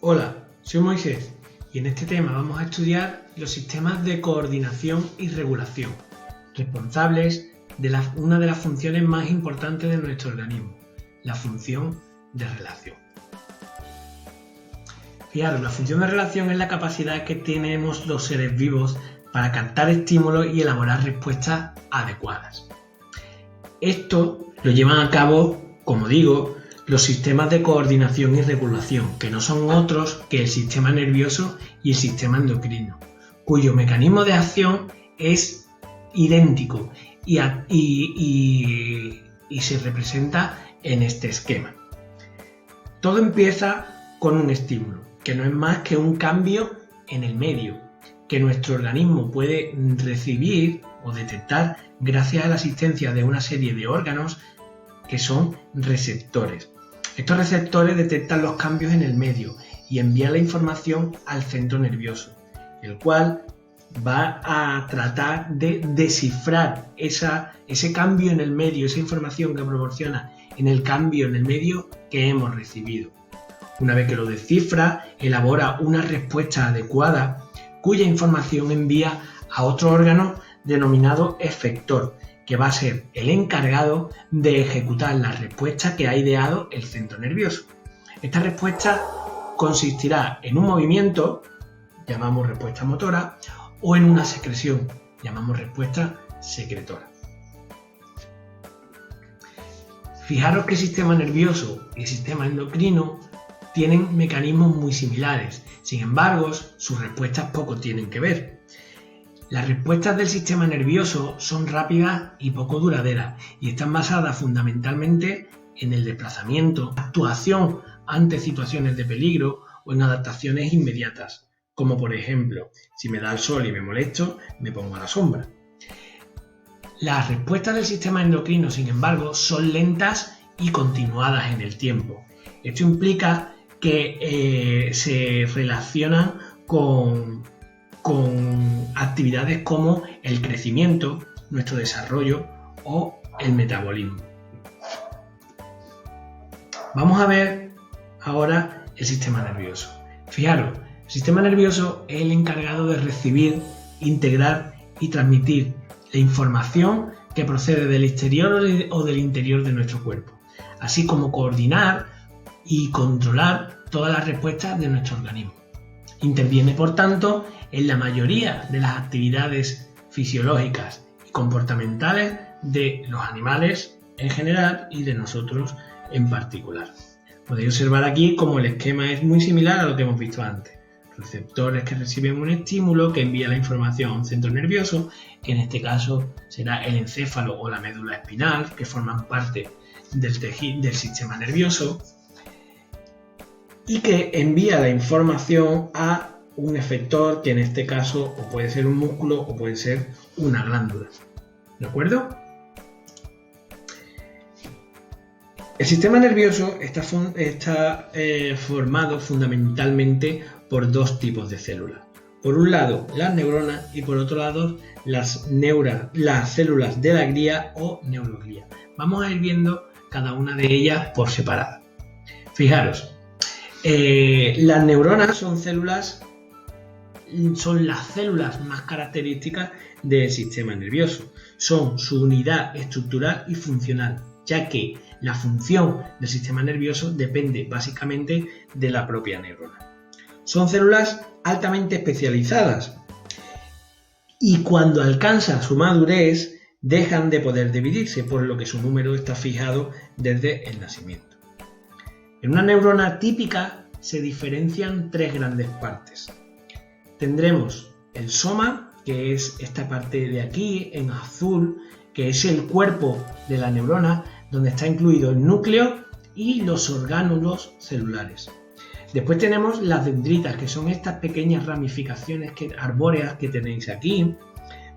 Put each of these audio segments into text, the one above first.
Hola, soy Moisés y en este tema vamos a estudiar los sistemas de coordinación y regulación, responsables de una de las funciones más importantes de nuestro organismo, la función de relación. Fijaros, la función de relación es la capacidad que tenemos los seres vivos para captar estímulos y elaborar respuestas adecuadas. Esto lo llevan a cabo, como digo, los sistemas de coordinación y regulación, que no son otros que el sistema nervioso y el sistema endocrino, cuyo mecanismo de acción es idéntico y se representa en este esquema. Todo empieza con un estímulo, que no es más que un cambio en el medio, que nuestro organismo puede recibir o detectar gracias a la asistencia de una serie de órganos que son receptores. Estos receptores detectan los cambios en el medio y envían la información al centro nervioso, el cual va a tratar de descifrar ese cambio en el medio, esa información que proporciona en el cambio en el medio que hemos recibido. Una vez que lo descifra, elabora una respuesta adecuada cuya información envía a otro órgano denominado efector, que va a ser el encargado de ejecutar la respuesta que ha ideado el centro nervioso. Esta respuesta consistirá en un movimiento, llamamos respuesta motora, o en una secreción, llamamos respuesta secretora. Fijaros que el sistema nervioso y el sistema endocrino tienen mecanismos muy similares, sin embargo, sus respuestas poco tienen que ver. Las respuestas del sistema nervioso son rápidas y poco duraderas y están basadas fundamentalmente en el desplazamiento, actuación ante situaciones de peligro o en adaptaciones inmediatas, como por ejemplo, si me da el sol y me molesto, me pongo a la sombra. Las respuestas del sistema endocrino, sin embargo, son lentas y continuadas en el tiempo. Esto implica que se relacionan con actividades como el crecimiento, nuestro desarrollo o el metabolismo. Vamos a ver ahora el sistema nervioso. Fijaros, el sistema nervioso es el encargado de recibir, integrar y transmitir la información que procede del exterior o del interior de nuestro cuerpo, así como coordinar y controlar todas las respuestas de nuestro organismo. Interviene, por tanto, en la mayoría de las actividades fisiológicas y comportamentales de los animales en general y de nosotros en particular. Podéis observar aquí cómo el esquema es muy similar a lo que hemos visto antes. Receptores que reciben un estímulo que envía la información a un centro nervioso, que en este caso será el encéfalo o la médula espinal, que forman parte del sistema nervioso, y que envía la información a un efector que en este caso o puede ser un músculo o puede ser una glándula. ¿De acuerdo? El sistema nervioso está formado fundamentalmente por dos tipos de células. Por un lado, las neuronas y por otro lado, las células de la glía o neuroglía. Vamos a ir viendo cada una de ellas por separado. Fijaros, las neuronas son las células más características del sistema nervioso. Son su unidad estructural y funcional, ya que la función del sistema nervioso depende básicamente de la propia neurona. Son células altamente especializadas y cuando alcanzan su madurez dejan de poder dividirse, por lo que su número está fijado desde el nacimiento. En una neurona típica se diferencian tres grandes partes. Tendremos el soma, que es esta parte de aquí en azul, que es el cuerpo de la neurona, donde está incluido el núcleo y los orgánulos celulares. Después tenemos las dendritas, que son estas pequeñas ramificaciones arbóreas que tenéis aquí,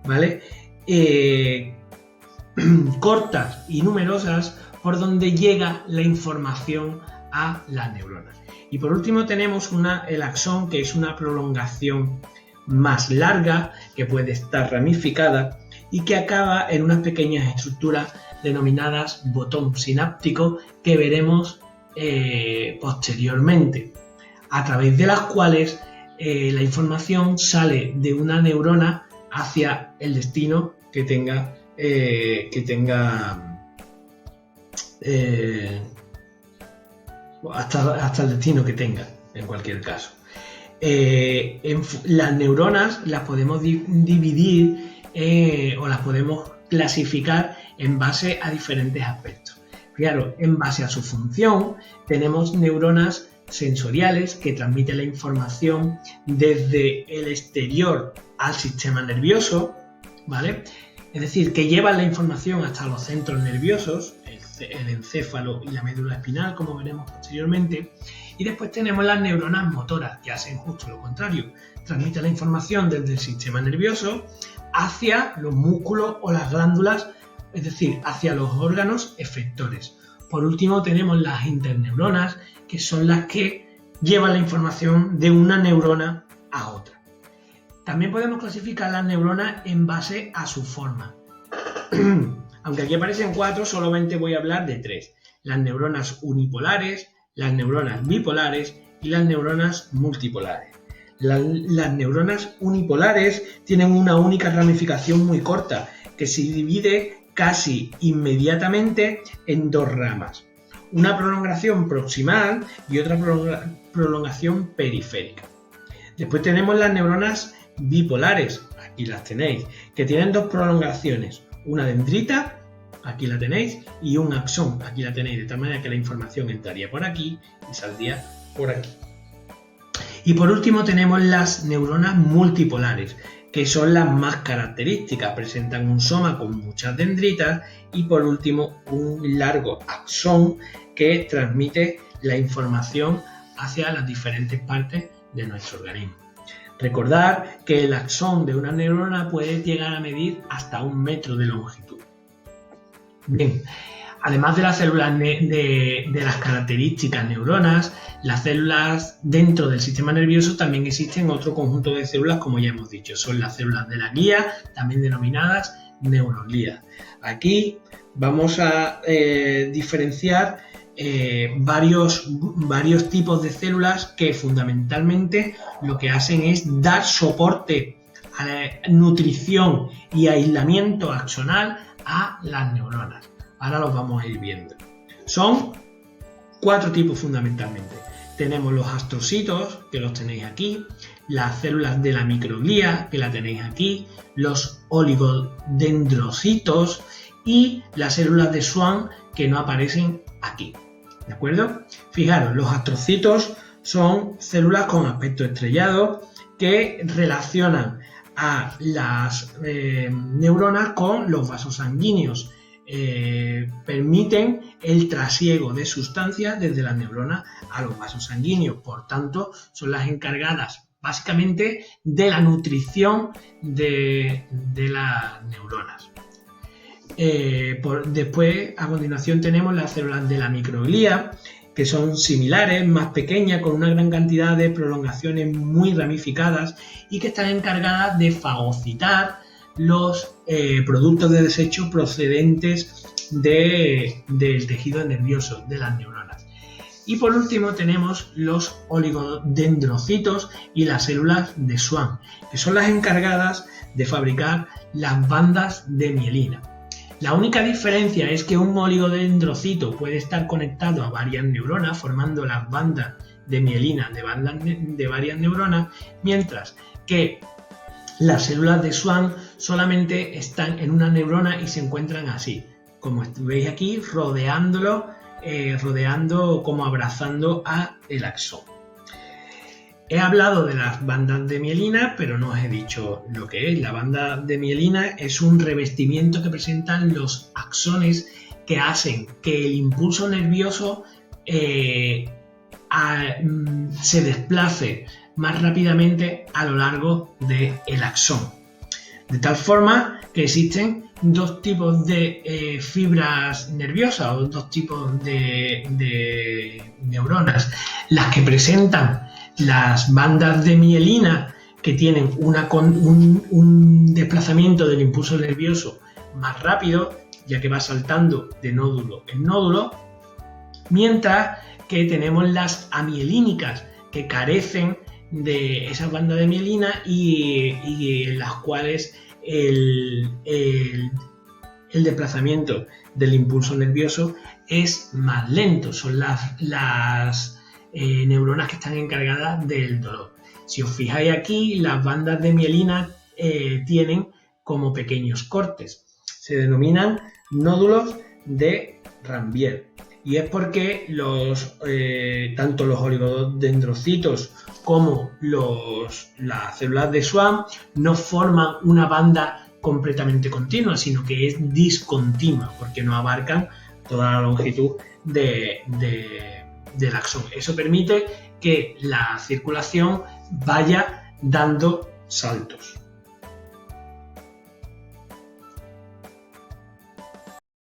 ¿vale? Cortas y numerosas, por donde llega la información a las neuronas. Y por último tenemos el axón, que es una prolongación más larga que puede estar ramificada y que acaba en unas pequeñas estructuras denominadas botón sináptico que veremos posteriormente. a través de las cuales la información sale de una neurona hacia el destino que tenga hasta el destino que tenga, en cualquier caso. Las neuronas las podemos dividir o las podemos clasificar en base a diferentes aspectos. Claro, en base a su función tenemos neuronas sensoriales que transmiten la información desde el exterior al sistema nervioso, ¿vale? Es decir, que llevan la información hasta los centros nerviosos, el encéfalo y la médula espinal, como veremos posteriormente. Y después tenemos las neuronas motoras, que hacen justo lo contrario. Transmiten la información desde el sistema nervioso hacia los músculos o las glándulas, es decir, hacia los órganos efectores. Por último tenemos las interneuronas, que son las que llevan la información de una neurona a otra. También podemos clasificar las neuronas en base a su forma. Aunque aquí aparecen 4, solamente voy a hablar de 3. Las neuronas unipolares, las neuronas bipolares y las neuronas multipolares. Las neuronas unipolares tienen una única ramificación muy corta, que se divide casi inmediatamente en 2 ramas. Una prolongación proximal y otra prolongación periférica. Después tenemos las neuronas bipolares, aquí las tenéis, que tienen 2 prolongaciones, una dendrita, aquí la tenéis, y un axón, aquí la tenéis, de tal manera que la información entraría por aquí y saldría por aquí. Y por último tenemos las neuronas multipolares, que son las más características, presentan un soma con muchas dendritas y por último un largo axón que transmite la información hacia las diferentes partes de nuestro organismo. Recordar que el axón de una neurona puede llegar a medir hasta 1 metro de longitud. Bien, además de las células de las características neuronas, las células dentro del sistema nervioso también existen otro conjunto de células, como ya hemos dicho, son las células de la guía, también denominadas neuroglías. Aquí vamos a diferenciar varios tipos de células que fundamentalmente lo que hacen es dar soporte a la nutrición y aislamiento axonal a las neuronas. Ahora los vamos a ir viendo. Son 4 tipos fundamentalmente. Tenemos los astrocitos, que los tenéis aquí, las células de la microglía, que la tenéis aquí, los oligodendrocitos y las células de Schwann, que no aparecen aquí. ¿De acuerdo? Fijaros, los astrocitos son células con aspecto estrellado que relacionan a las neuronas con los vasos sanguíneos. Permiten el trasiego de sustancias desde las neuronas a los vasos sanguíneos. Por tanto, son las encargadas básicamente de la nutrición de las neuronas. Después, a continuación, tenemos las células de la microglía, que son similares, más pequeñas, con una gran cantidad de prolongaciones muy ramificadas y que están encargadas de fagocitar los productos de desecho procedentes del tejido nervioso, de las neuronas. Y por último tenemos los oligodendrocitos y las células de Schwann, que son las encargadas de fabricar las bandas de mielina. La única diferencia es que un oligodendrocito puede estar conectado a varias neuronas formando las bandas de mielina de varias neuronas, mientras que las células de Schwann solamente están en una neurona y se encuentran así, como veis aquí, rodeando, como abrazando a el axón. He hablado de las bandas de mielina, pero no os he dicho lo que es. La banda de mielina es un revestimiento que presentan los axones que hacen que el impulso nervioso se desplace más rápidamente a lo largo del axón. De tal forma que existen 2 tipos de fibras nerviosas o 2 tipos de neuronas. Las que presentan las bandas de mielina, que tienen un desplazamiento del impulso nervioso más rápido, ya que va saltando de nódulo en nódulo, mientras que tenemos las amielínicas, que carecen de esas bandas de mielina y en las cuales el desplazamiento del impulso nervioso es más lento. Son las neuronas que están encargadas del dolor. Si os fijáis aquí, las bandas de mielina tienen como pequeños cortes. Se denominan nódulos de Ranvier. Y es porque tanto los oligodendrocitos como las células de Schwann no forman una banda completamente continua, sino que es discontinua, porque no abarcan toda la longitud del axón. Eso permite que la circulación vaya dando saltos.